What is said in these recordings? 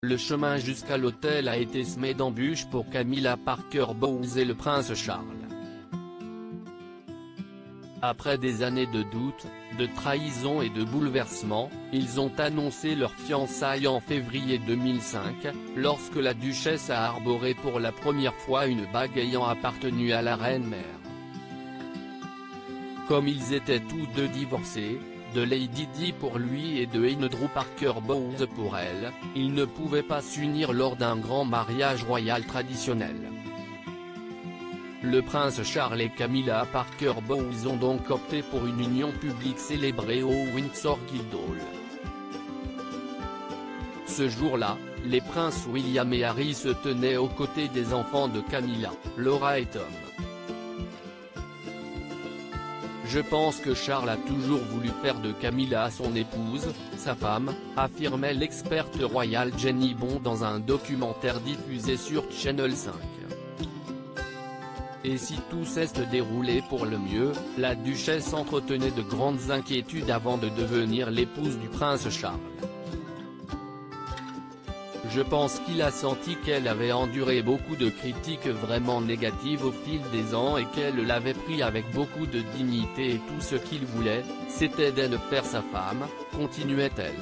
Le chemin jusqu'à l'hôtel a été semé d'embûches pour Camilla Parker Bowles et le prince Charles. Après des années de doutes, de trahison et de bouleversements, ils ont annoncé leur fiançailles en février 2005, lorsque la duchesse a arboré pour la première fois une bague ayant appartenu à la reine-mère. Comme ils étaient tous deux divorcés, de Lady Di pour lui et de Andrew Parker Bowles pour elle, ils ne pouvaient pas s'unir lors d'un grand mariage royal traditionnel. Le prince Charles et Camilla Parker Bowles ont donc opté pour une union publique célébrée au Windsor Guildhall. Ce jour-là, les princes William et Harry se tenaient aux côtés des enfants de Camilla, Laura et Tom. Je pense que Charles a toujours voulu faire de Camilla son épouse, sa femme, affirmait l'experte royale Jenny Bond dans un documentaire diffusé sur Channel 5. Et si tout s'est déroulé pour le mieux, la duchesse entretenait de grandes inquiétudes avant de devenir l'épouse du prince Charles. Je pense qu'il a senti qu'elle avait enduré beaucoup de critiques vraiment négatives au fil des ans et qu'elle l'avait pris avec beaucoup de dignité et tout ce qu'il voulait, c'était d'en faire sa femme, continuait-elle.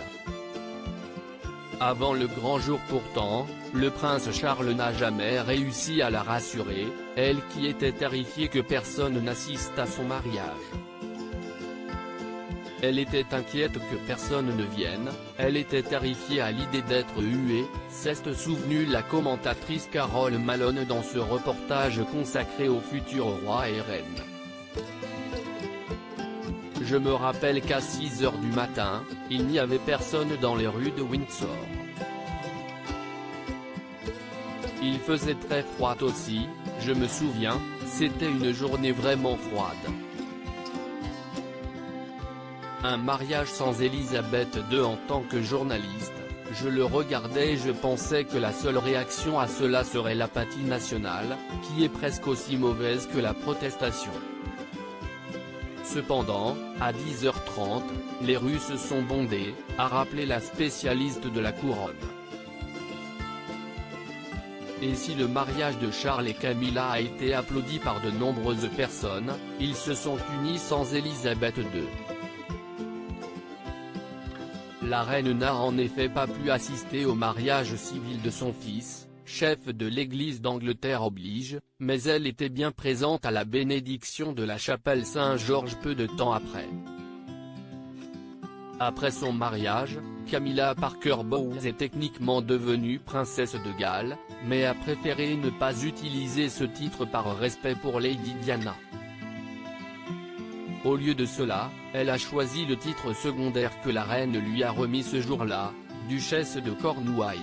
Avant le grand jour pourtant, le prince Charles n'a jamais réussi à la rassurer, elle qui était terrifiée que personne n'assiste à son mariage. Elle était inquiète que personne ne vienne, elle était terrifiée à l'idée d'être huée, s'est souvenue la commentatrice Carole Malone dans ce reportage consacré au futur roi et reine. Je me rappelle qu'à 6 h du matin, il n'y avait personne dans les rues de Windsor. Il faisait très froid aussi, je me souviens, c'était une journée vraiment froide. Un mariage sans Elisabeth II en tant que journaliste, je le regardais et je pensais que la seule réaction à cela serait l'apathie nationale, qui est presque aussi mauvaise que la protestation. Cependant, à 10 h 30, les rues se sont bondées, a rappelé la spécialiste de la couronne. Et si le mariage de Charles et Camilla a été applaudi par de nombreuses personnes, ils se sont unis sans Elisabeth II. La reine n'a en effet pas pu assister au mariage civil de son fils, chef de l'Église d'Angleterre oblige, mais elle était bien présente à la bénédiction de la chapelle Saint-Georges peu de temps après. Après son mariage, Camilla Parker Bowles est techniquement devenue princesse de Galles, mais a préféré ne pas utiliser ce titre par respect pour Lady Diana. Au lieu de cela, elle a choisi le titre secondaire que la reine lui a remis ce jour-là, duchesse de Cornouailles.